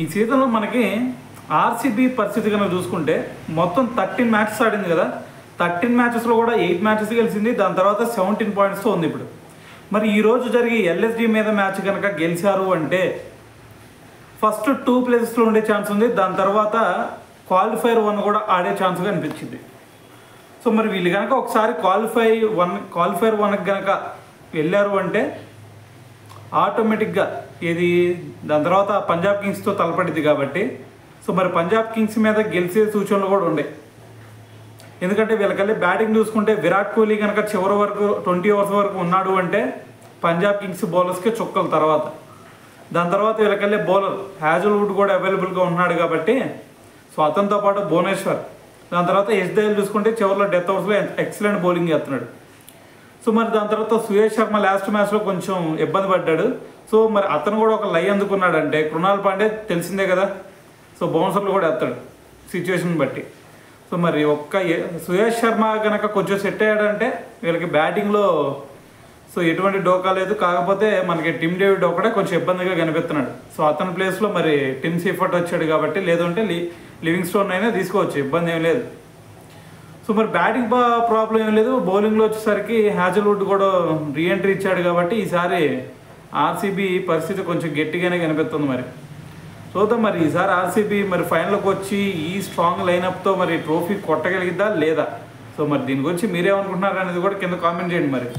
ఈ సీజన్లో మనకి ఆర్సీబీ పరిస్థితి కనుక చూసుకుంటే మొత్తం 13 మ్యాచెస్ ఆడింది కదా. 13 మ్యాచెస్లో కూడా 8 మ్యాచెస్ గెలిచింది. దాని తర్వాత 17 పాయింట్స్తో ఉంది ఇప్పుడు. మరి ఈరోజు జరిగే ఎల్ఎస్జీ మీద మ్యాచ్ కనుక గెలిచారు అంటే ఫస్ట్ 2 ప్లేసెస్లో ఉండే ఛాన్స్ ఉంది. దాని తర్వాత క్వాలిఫైర్ 1 కూడా ఆడే ఛాన్స్గా అనిపించింది. సో మరి వీళ్ళు కనుక ఒకసారి క్వాలిఫైర్ 1కి కనుక వెళ్ళారు అంటే ఆటోమేటిక్గా ఇది దాని తర్వాత పంజాబ్ కింగ్స్తో తలపడింది కాబట్టి సో మరి పంజాబ్ కింగ్స్ మీద గెలిచే సూచనలు కూడా ఉండే. ఎందుకంటే వీళ్ళకెళ్ళి బ్యాటింగ్ చూసుకుంటే విరాట్ కోహ్లీ కనుక చివరి వరకు 20 ఓవర్స్ వరకు ఉన్నాడు అంటే పంజాబ్ కింగ్స్ బౌలర్స్కే చుక్కల తర్వాత. దాని తర్వాత వీళ్ళకెళ్ళే బౌలర్ హ్యాజల్వుడ్ కూడా అవైలబుల్గా ఉన్నాడు కాబట్టి సో అతనితో పాటు భువనేశ్వర్, దాని తర్వాత యశ్దయాల్ చూసుకుంటే చివరిలో డెత్ ఓవర్స్లో ఎక్సలెంట్ బౌలింగ్ చేస్తున్నాడు. సో మరి దాని తర్వాత సుయేష్ శర్మ లాస్ట్ మ్యాచ్లో కొంచెం ఇబ్బంది పడ్డాడు. సో మరి అతను కూడా ఒక లై అందుకున్నాడంటే కృణాల్ పాండే తెలిసిందే కదా. సో బౌన్సర్లు కూడా వేస్తాడు సిచ్యువేషన్ బట్టి. సో మరి సుయేష్ శర్మ కనుక కొంచెం సెట్ అయ్యాడంటే వీళ్ళకి బ్యాటింగ్లో సో ఎటువంటి డోకా లేదు. కాకపోతే మనకి టిమ్ డేవిడ్ ఒకటే కొంచెం ఇబ్బందిగా కనిపిస్తున్నాడు. సో అతని ప్లేస్లో మరి టిమ్ సీఫర్ట్ వచ్చాడు కాబట్టి, లేదంటే లివింగ్స్టోన్ అయినా తీసుకోవచ్చు, ఇబ్బంది ఏం లేదు. సో మరి బ్యాటింగ్ ప్రాబ్లం ఏం లేదు. బౌలింగ్లో వచ్చేసరికి హ్యాజల్వుడ్ కూడా రీఎంట్రీ ఇచ్చాడు కాబట్టి ఈసారి ఆర్సీబీ పరిస్థితి కొంచెం గట్టిగానే కనిపిస్తుంది. మరి చూద్దాం మరి ఈసారి ఆర్సీబీ మరి ఫైనల్కి వచ్చి ఈ స్ట్రాంగ్ లైనప్తో మరి ట్రోఫీ కొట్టగలిగిద్దా లేదా. సో మరి దీని గురించి మీరేమనుకుంటున్నారు అనేది కూడా కింద కామెంట్ చేయండి మరి.